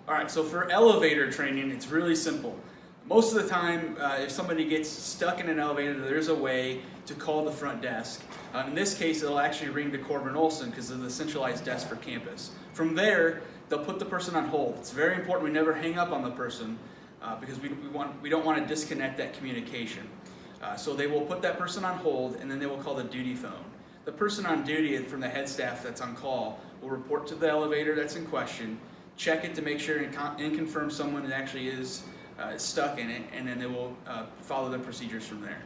All right, so for elevator training, it's really simple. Most of the time, if somebody gets stuck in an elevator, there's a way to call the front desk. In this case, it'll actually ring to Corbin Olson because of the centralized desk for campus. From there, they'll put the person on hold. It's very important we never hang up on the person because we don't want to disconnect that communication. So they will put that person on hold, and then they will call the duty phone. The person on duty from the head staff that's on call will report to the elevator that's in question, check it to make sure and confirm someone that actually is stuck in it, and then they will follow the procedures from there.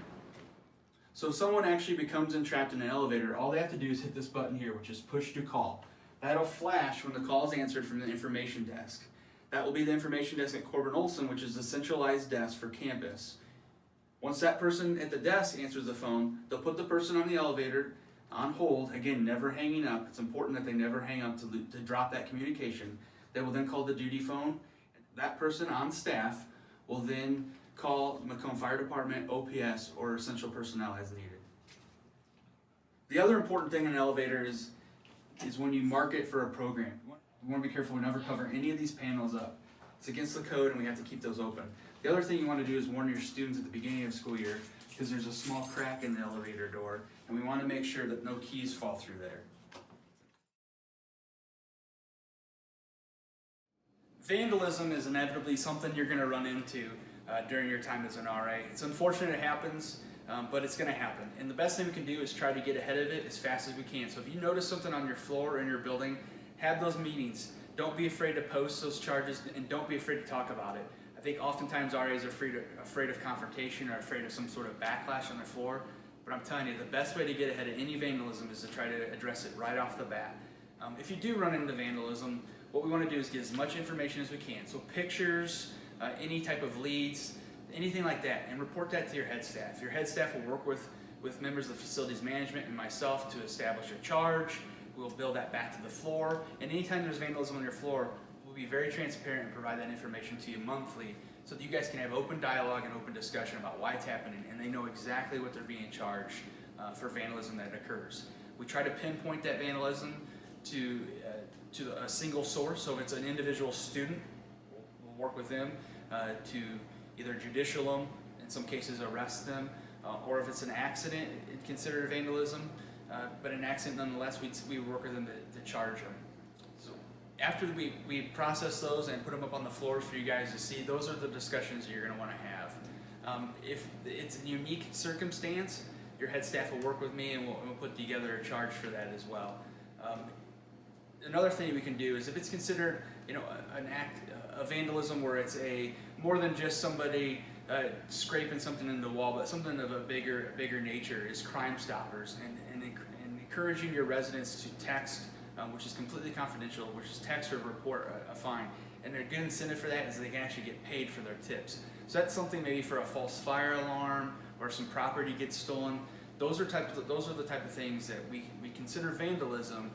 So if someone actually becomes entrapped in an elevator, all they have to do is hit this button here, which is push to call. That'll flash when the call is answered from the information desk. That will be the information desk at Corbin Olson, which is the centralized desk for campus. Once that person at the desk answers the phone, they'll put the person on the elevator on hold, again, never hanging up. It's important that they never hang up to drop that communication. They will then call the duty phone. That person on staff will then call Macomb Fire Department, OPS, or essential personnel as needed. The other important thing in an elevator is when you mark it for a program. We want to be careful we never cover any of these panels up. It's against the code and we have to keep those open. The other thing you want to do is warn your students at the beginning of the school year because there's a small crack in the elevator door and we want to make sure that no keys fall through there. Vandalism is inevitably something you're going to run into during your time as an RA. It's unfortunate it happens, but it's going to happen. And the best thing we can do is try to get ahead of it as fast as we can. So if you notice something on your floor or in your building, have those meetings. Don't be afraid to post those charges and don't be afraid to talk about it. I think oftentimes RAs are afraid of confrontation or afraid of some sort of backlash on their floor. But I'm telling you, the best way to get ahead of any vandalism is to try to address it right off the bat. If you do run into vandalism, what we want to do is get as much information as we can. So pictures, any type of leads, anything like that, and report that to your head staff. Your head staff will work with members of facilities management and myself to establish a charge. We'll bill that back to the floor, and anytime there's vandalism on your floor, we'll be very transparent and provide that information to you monthly so that you guys can have open dialogue and open discussion about why it's happening, and they know exactly what they're being charged for vandalism that occurs. We try to pinpoint that vandalism to a single source, so if it's an individual student, we'll work with them to either judicial them, in some cases arrest them, or if it's an accident, it's considered vandalism, but an accident nonetheless, we work with them to charge them. So after we process those and put them up on the floors for you guys to see, those are the discussions you're going to want to have. If it's a unique circumstance, your head staff will work with me and we'll put together a charge for that as well. Another thing we can do is if it's considered, an act of vandalism where it's more than just somebody scraping something in the wall, but something of a bigger nature, is Crime Stoppers and encouraging your residents to text, which is completely confidential, which is text or report a fine. And a good incentive for that is they can actually get paid for their tips. So that's something maybe for a false fire alarm or some property gets stolen. Those are the type of things that we consider vandalism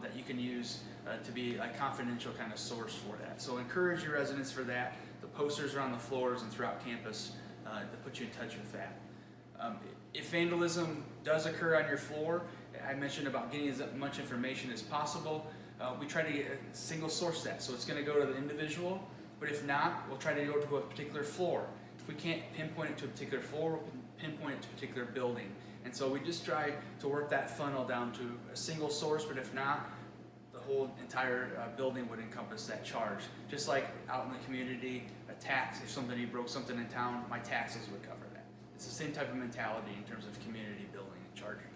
that you can use to be a confidential kind of source for that. So encourage your residents for that. The posters are on the floors and throughout campus to put you in touch with that. If vandalism does occur on your floor, I mentioned about getting as much information as possible. We try to get a single source that. So it's going to go to the individual, but if not, we'll try to go to a particular floor. If we can't pinpoint it to a particular floor, we'll pinpoint it to a particular building. And so we just try to work that funnel down to a single source, but if not, the whole entire building would encompass that charge. Just like out in the community, a tax, if somebody broke something in town, my taxes would cover that. It's the same type of mentality in terms of community building and charging.